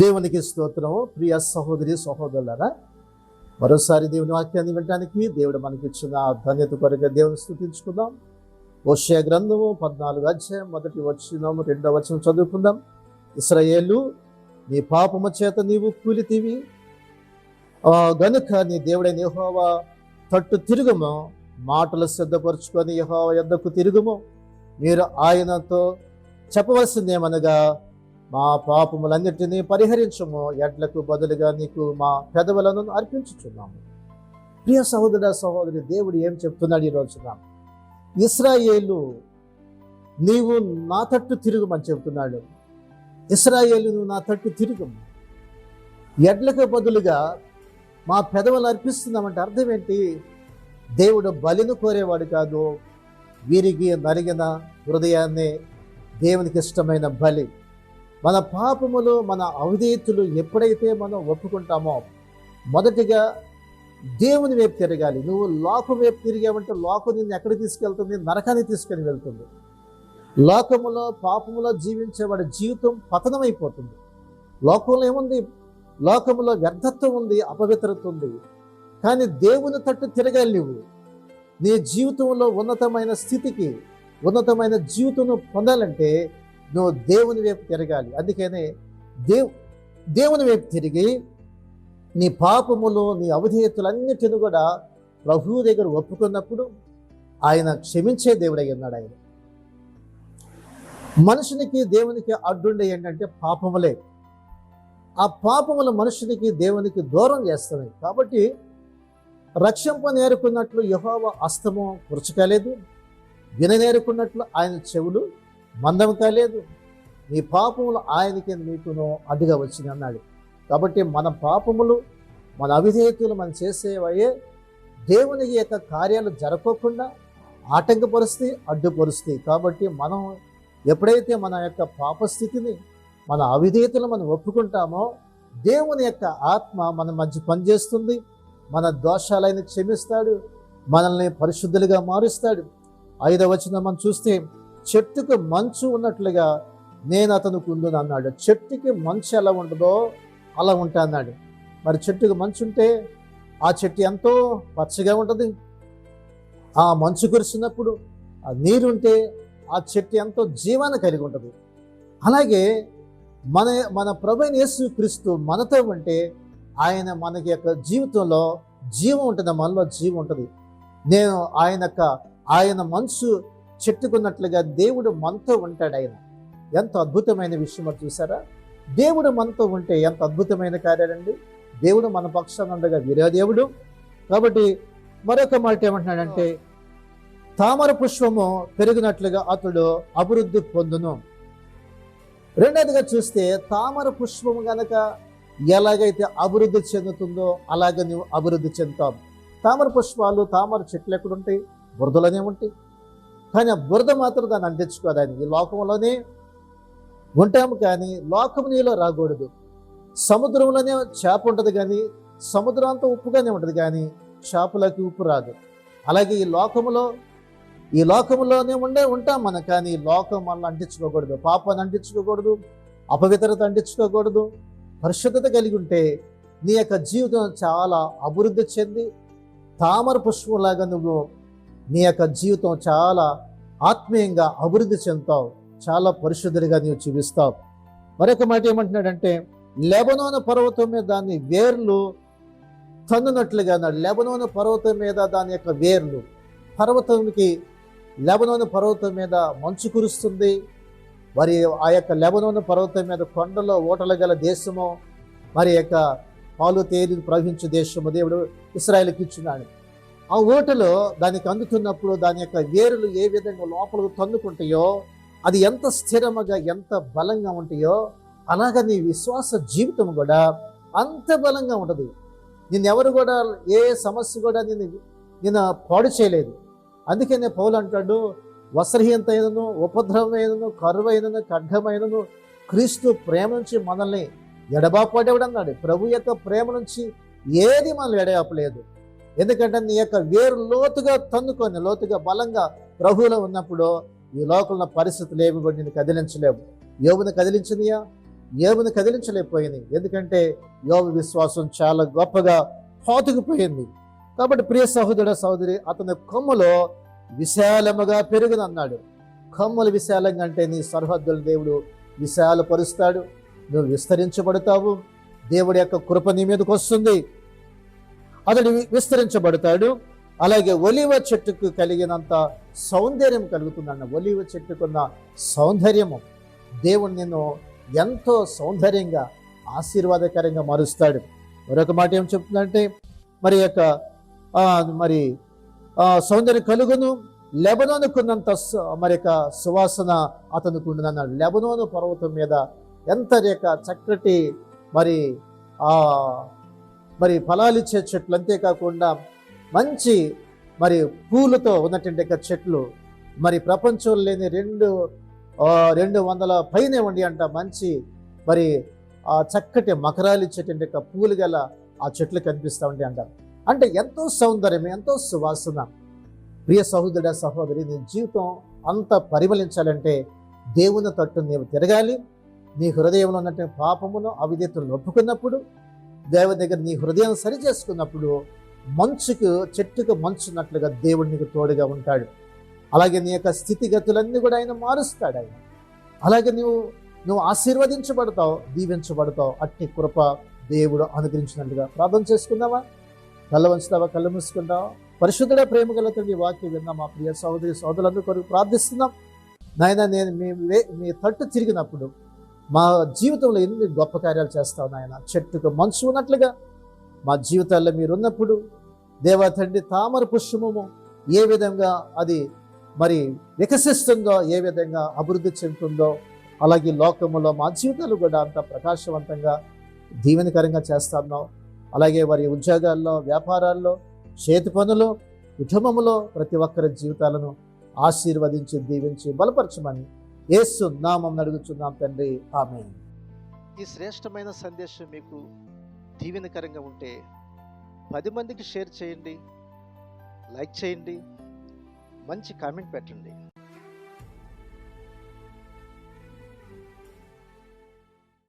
దేవునికి స్తోత్రము. ప్రియ సహోదరి సహోదరులారా, మరోసారి దేవుని వాక్యాన్ని వినడానికి దేవుడు మనకి ఇచ్చిన ధన్యత కొరకు దేవుని స్తుతించుకుందాం. హోషేయ గ్రంథము 14వ అధ్యాయం 1వ వచనం 2వ వచనం చదువుకుందాం. ఇశ్రాయేలు, నీ పాపము చేత నీవు కూలితివి గనుక నీ దేవుడైన యెహోవా తట్టు తిరుగుము, మాటలు సిద్ధపరుచుకొని యెహోవా యొద్దకు తిరుగుము. మీరు ఆయనతో చెప్పవలసిందేమనగా, మా పాపములన్నిటినీ పరిహరించము, ఎడ్లకు బదులుగా నీకు మా పెదవులను అర్పించుచున్నాము. ప్రియ సహోదర సహోదరి, దేవుడు ఏం చెప్తున్నాడు ఈ రోజున? ఇశ్రాయేలు, నీవు నా తట్టు తిరుగుమని చెప్తున్నాడు. ఇశ్రాయేలు, నువ్వు నా తట్టు తిరుగుము, ఎడ్లకు బదులుగా మా పెదవులు అర్పిస్తున్నామంటే అర్థం ఏంటి? దేవుడు బలిని కోరేవాడు కాదు, విరిగి నరిగిన హృదయాన్ని దేవునికి ఇష్టమైన బలి. మన పాపములు, మన అవిధేయతలు ఎప్పుడైతే మనం ఒప్పుకుంటామో, మొదటిగా దేవుని వైపు తిరగాలి. నువ్వు లోకం వైపు తిరిగావంటే లోకం నిన్ను ఎక్కడికి తీసుకెళ్తుంది? నరకానికి తీసుకొని వెళ్తుంది. లోకములో పాపములో జీవించేవాడి జీవితం పతనమైపోతుంది. లోకంలో ఏముంది? లోకములో వ్యర్థత్వం ఉంది, అపవిత్రత ఉంది. కానీ దేవుని తట్టు తిరగాలి. నువ్వు నీ జీవితంలో ఉన్నతమైన స్థితికి, ఉన్నతమైన జీవితం పొందాలంటే నువ్వు దేవుని వైపు తిరగాలి. అందుకనే దేవుని వైపు తిరిగి నీ పాపములు, నీ అవిధేయతలన్నిటిని కూడా ప్రభువు దగ్గర ఒప్పుకున్నప్పుడు ఆయన క్షమించే దేవుడై ఉన్నాడు. ఆయన మనుషునికి దేవునికి అడ్డుండే ఏంటంటే పాపములే. ఆ పాపములు మనుషునికి దేవునికి దూరం చేస్తున్నాయి. కాబట్టి రక్షింప నేర్చుకున్నట్లు యెహోవా హస్తము పురుచుకోలేదు, విననేరుకున్నట్లు ఆయన చెవులు మందం కాలేదు. నీ పాపములు ఆయనకి నీకును అడ్డుగా వచ్చింది అన్నాడు. కాబట్టి మన పాపములు, మన అవిధేయతలు మనం చేసేవయ్యే దేవుని యొక్క కార్యాలు జరగకుండా ఆటంకపరుస్తాయి, అడ్డుపరుస్తాయి. కాబట్టి మనం ఎప్పుడైతే మన యొక్క పాపస్థితిని, మన అవిధేయతలు మనం ఒప్పుకుంటామో, దేవుని యొక్క ఆత్మ మన మధ్య పనిచేస్తుంది. మన దోషాలైన క్షమిస్తాడు, మనల్ని పరిశుద్ధులుగా మారుస్తాడు. 5వ వచనం మనం చూస్తే, చెట్టుకు మంచు ఉన్నట్లుగా నేను అతనికి ఉండును అన్నాడు. చెట్టుకి మంచు ఎలా ఉంటుందో అలా ఉంటా అన్నాడు. మరి చెట్టుకు మంచు ఉంటే ఆ చెట్టు ఎంతో పచ్చగా ఉంటుంది. ఆ మంచు కురిసినప్పుడు ఆ నీరుంటే ఆ చెట్టు ఎంతో జీవాన్ని కలిగి ఉంటుంది. అలాగే మన ప్రభువైన యేసు క్రీస్తు మనతో ఉంటే ఆయన మనకి యొక్క జీవితంలో జీవం ఉంటుంది, మనలో జీవం ఉంటుంది. నేను ఆయన మనసు చెట్టుకున్నట్లుగా దేవుడు మనతో ఉంటాడు. ఆయన ఎంత అద్భుతమైన విషయం చూసారా? దేవుడు మనతో ఉంటే ఎంత అద్భుతమైన కార్యాలండి. దేవుడు మన పక్షాన ఉండగా వీరే దేవుడు. కాబట్టి మరొక మాట ఏమంటున్నాడంటే, తామర పుష్పము పెరిగినట్లుగా అతడు అభివృద్ధి పొందును. రెండవదిగా చూస్తే, తామర పుష్పము గనక ఎలాగైతే అభివృద్ధి చెందుతుందో అలాగ నువ్వు అభివృద్ధి చెందుతావు. తామర పుష్పాలు, తామర చెట్లు ఎక్కడుంటాయి? బురదలోనే ఉంటాయి. కానీ ఆ బురద మాత్రం దాన్ని అంటించుకోదానికి. ఈ లోకంలోనే ఉంటాము కానీ లోకం నీలో రాకూడదు. సముద్రంలోనే చేప ఉంటుంది కానీ సముద్రం అంతా ఉప్పుగానే ఉంటుంది కానీ చేపలకి ఉప్పు రాదు. అలాగే ఈ లోకంలోనే ఉంటాం మనం, కానీ లోకం మనల్ని అంటించుకోకూడదు, పాపాన్ని అంటించుకోకూడదు, అపవిత్రత అంటించుకోకూడదు. పరిశుద్ధత కలిగి ఉంటే నీ యొక్క జీవితం చాలా అభివృద్ధి చెంది తామర పుష్పంలాగా నువ్వు నీ యొక్క జీవితం చాలా ఆత్మీయంగా అభివృద్ధి చెందుతావు, చాలా పరిశుద్ధుడిగా నీవు జీవిస్తావు. మరొక మాట ఏమంటున్నాడంటే, లెబనోను పర్వతం మీద దాని వేర్లు తన్నునట్లుగా అన్నాడు. లెబనోను పర్వతం మీద దాని యొక్క వేర్లు, లెబనోను పర్వతం మీద మంచు కురుస్తుంది. మరి ఆ యొక్క లెబనోను పర్వతం మీద కొండలో ఓటలు గల దేశము, మరి యొక్క పాలు తేనె ప్రవహించే దేశము దేవుడు ఇశ్రాయేలుకి ఇచ్చినాడు. ఆ ఓటలో దానికి అందుతున్నప్పుడు దాని యొక్క వేరులు ఏ విధంగా లోపలకు తన్నుకుంటాయో, అది ఎంత స్థిరముగా, ఎంత బలంగా ఉంటాయో, అలాగా నీ విశ్వాస జీవితం కూడా అంత బలంగా ఉంటుంది. నిన్నెవరు కూడా, ఏ సమస్య కూడా నిన్ను పాడు చేయలేదు. అందుకనే పౌలు అంటాడు, వస్త్రహీనత అయినను, ఉపద్రవమైనను, కరువైనను, ఖడ్గమైనను క్రీస్తు ప్రేమ నుంచి మనల్ని ఎడబాపడేవాడన్నాడు. ప్రభు యొక్క ప్రేమ నుంచి ఏది మనల్ని ఎడబాపలేదు. ఎందుకంటే నీ యొక్క వేరు లోతుగా తన్నుకొని, లోతుగా బలంగా ప్రభువులో ఉన్నప్పుడు ఈ లోకంలో పరిస్థితులు ఏమి కూడా నిన్ను కదిలించలేవు. యోబుని కదిలించినయా? యోబుని కదిలించలేకపోయింది. ఎందుకంటే యోబు విశ్వాసం చాలా గొప్పగా పాతుకుపోయింది. కాబట్టి ప్రియ సహోదర సహోదరి, అతని కొమ్ములో విశాలముగా పెరుగునన్నాడు. కొమ్మలు విశాలంగా అంటే నీ సరిహద్దులు దేవుడు విశాలపరుస్తాడు, నువ్వు విస్తరించబడతావు, దేవుడి యొక్క కృప నీ మీదకి వస్తుంది, అతడు విస్తరించబడతాడు. అలాగే ఒలివ చెట్టుకు కలిగినంత సౌందర్యం కలుగుతుందన్న. ఒలివ చెట్టుకున్న సౌందర్యము దేవుడు నిన్ను ఎంతో సౌందర్యంగా ఆశీర్వాదకరంగా మారుస్తాడు. మరొక మాట ఏం చెప్తుందంటే మరి యొక్క మరి సౌందర్యం కలుగును, లెబనోనుకున్నంత మరి యొక్క సువాసన అతనికి ఉండునన్నాడు. లెబనోను పర్వతం మీద ఎంత రేఖ చక్కటి మరి మరి ఫలాలిచ్చే చెట్లు, అంతేకాకుండా మంచి మరి పూలతో ఉన్నటువంటి చెట్లు, మరి ప్రపంచంలో లేని 200 పైనే ఉండి అంట మంచి మరి చక్కటి మకరాలు ఇచ్చేటువంటి పూలు గల ఆ చెట్లు కనిపిస్తూ ఉంటాయి అంటారు. అంటే ఎంతో సౌందర్యం, ఎంతో సువాసన. ప్రియ సహోదరుడ సహోదరి, నీ జీవితం అంత పరిమళించాలంటే దేవుని తట్టు నీవు తిరగాలి. నీ హృదయంలో ఉన్నటువంటి పాపమును అవిధేయతను ఒప్పుకున్నప్పుడు, దేవుని దగ్గర నీ హృదయం సరి చేసుకున్నప్పుడు చెట్టుకు మంచున్నట్లుగా దేవుడు నీకు తోడుగా ఉంటాడు. అలాగే నీ యొక్క స్థితిగతులన్నీ కూడా ఆయన మారుస్తాడు. ఆయన అలాగే నువ్వు ఆశీర్వదించబడతావు, దీవించబడతావు. అట్టి కృప దేవుడు అనుగ్రహించినట్లుగా ప్రార్థన చేసుకుందామా? కళ్ళ వంచుతావా? కళ్ళు మూసుకుంటావా? పరిశుద్ధుడ ప్రేమ గల తండ్రి, వాక్యం విన్నా మా ప్రియ సహోదరి సహోదరులందరూ కొరకు ప్రార్థిస్తున్నాం. నాయన, నేను మీ తట్టు తిరిగినప్పుడు మా జీవితంలో ఎన్ని గొప్ప కార్యాలు చేస్తావు నాయన. చెట్టుకు మంచు ఉన్నట్లుగా మా జీవితాల్లో మీరున్నప్పుడు దేవా తండ్రి, తామర పుష్పము ఏ విధంగా అది మరి వికసిస్తుందో, ఏ విధంగా అభివృద్ధి చెందుతుందో, అలాగే లోకములో మా జీవితాలు కూడా అంత ప్రకాశవంతంగా దీవెనకరంగా చేస్తున్నావు. అలాగే వారి ఉద్యోగాల్లో, వ్యాపారాల్లో, చేతి పనులు, కుటుంబంలో ప్రతి ఒక్కరి జీవితాలను ఆశీర్వదించి దీవించి బలపరచమని యేసు నామమున అడుగుచున్నాం తండ్రి, ఆమేన్. ఈ శ్రేష్టమైన సందేశం మీకు దీవెనకరంగా ఉంటే 10 మందికి షేర్ చేయండి, లైక్ చేయండి, మంచి కామెంట్ పెట్టండి.